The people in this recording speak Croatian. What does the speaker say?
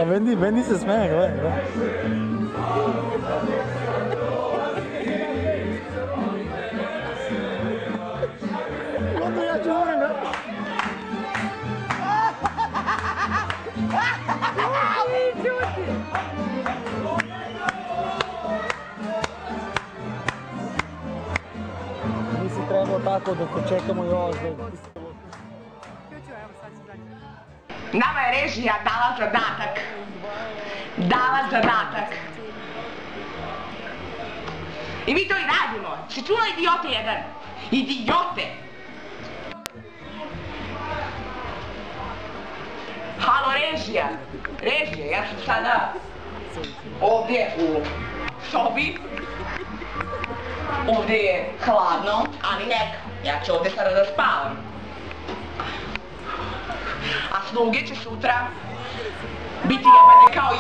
Vendi se smeje, gledaj. Onda ja ću umrim, ne? Nisi trebao tako dok čekamo još. Nama je režija dala zadatak. I mi to i radimo. Si čula idiote jedan? Idiote! Halo režija! Režija, ja sam sada ovdje u sobi. Ovdje je hladno, ali neka. Ja ću ovdje sada da spavam. A sluge će sutra biti jebane kao